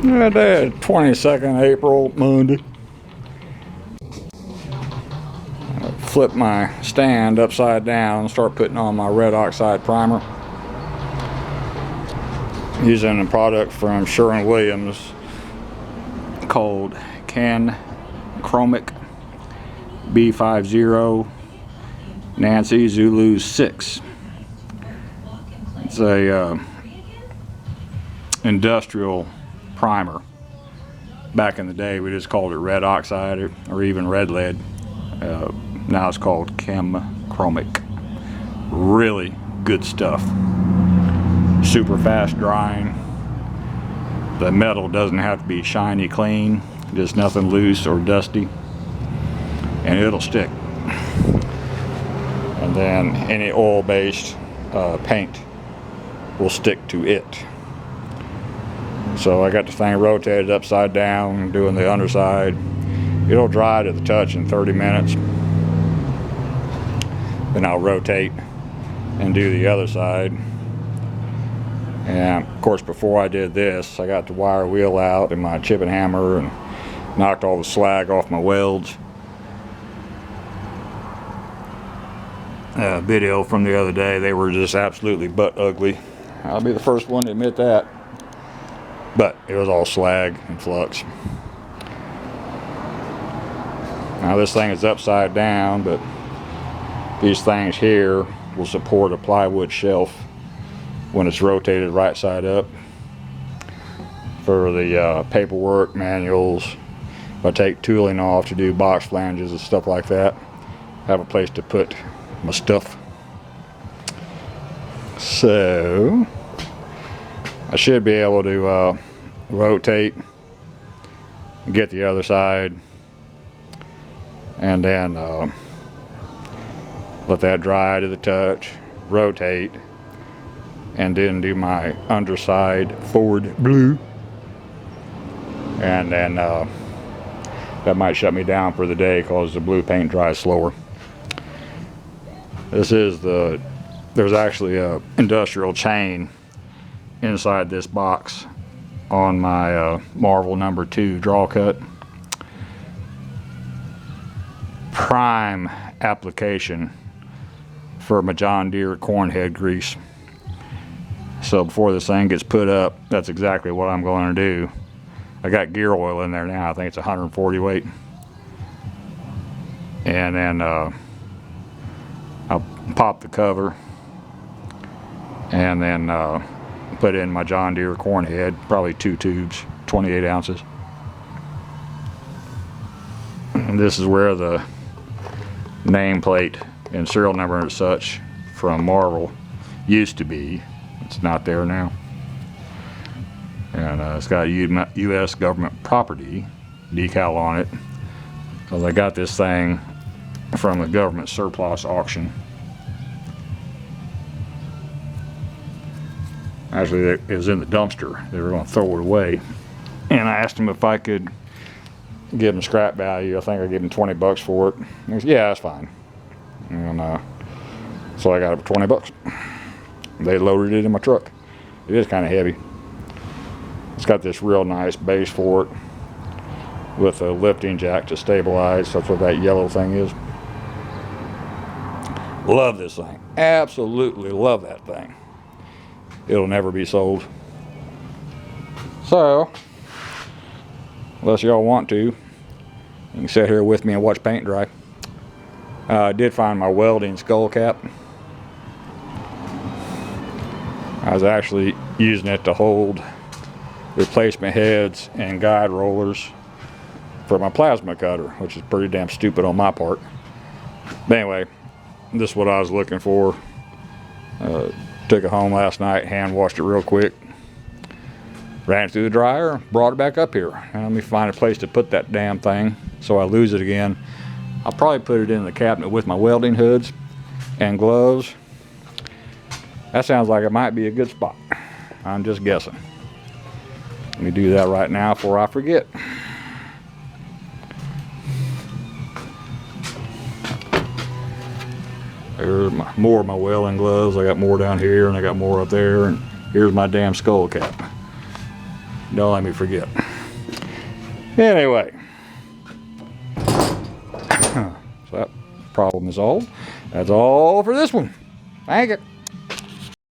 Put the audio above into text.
Today is 22nd April, Monday. Flip my stand upside down and start putting on my red oxide primer. Using a product from Sherwin-Williams called Chromic B50 Nancy Zulu 6. It's a industrial primer. Back in the day we just called it red oxide or even red lead. Now it's called Chromic. Really good stuff. Super fast drying. The metal doesn't have to be shiny clean, just nothing loose or dusty, and it'll stick. And then any oil-based paint will stick to it. So I got the thing rotated upside down, doing the underside. It'll dry to the touch in 30 minutes. Then I'll rotate and do the other side. And of course, before I did this, I got the wire wheel out and my chip and hammer and knocked all the slag off my welds. Video from the other day, they were just absolutely butt ugly. I'll be the first one to admit that. But it was all slag and flux. Now this thing is upside down, but these things here will support a plywood shelf when it's rotated right side up. For the paperwork, manuals, if I take tooling off to do box flanges and stuff like that, I have a place to put my stuff. So I should be able to rotate, get the other side, and then let that dry to the touch, rotate, and then do my underside forward blue, and then that might shut me down for the day because the blue paint dries slower. There's actually a industrial chain inside this box on my Marvel number 2 draw cut. Prime application for my John Deere corn head grease. So before this thing gets put up, that's exactly what I'm going to do. I got gear oil in there now. I think it's 140 weight. And then I'll pop the cover and then put in my John Deere corn head, probably 2 tubes, 28 ounces. And this is where the nameplate and serial number and such from Marvel used to be. It's not there now. And it's got U.S. government property decal on it. So I got this thing from the government surplus auction. Actually, it was in the dumpster. They were going to throw it away. And I asked them if I could give them scrap value. I think I gave them 20 bucks for it. He said, yeah, that's fine. And so I got it for 20 bucks. They loaded it in my truck. It is kind of heavy. It's got this real nice base for it with a lifting jack to stabilize. That's what that yellow thing is. Love this thing. Absolutely love that thing. It'll never be sold. So, unless y'all want to, you can sit here with me and watch paint dry. I did find my welding skull cap. I was actually using it to hold replacement heads and guide rollers for my plasma cutter, which is pretty damn stupid on my part. But anyway, this is what I was looking for. Took it home last night, hand washed it real quick, ran it through the dryer, brought it back up here. And let me find a place to put that damn thing so I lose it again. I'll probably put it in the cabinet with my welding hoods and gloves. That sounds like it might be a good spot. I'm just guessing. Let me do that right now before I forget. There's more of my welding gloves. I got more down here and I got more up there, and here's my damn skull cap. Don't let me forget. Anyway. So that problem is solved. That's all for this one. Thank you.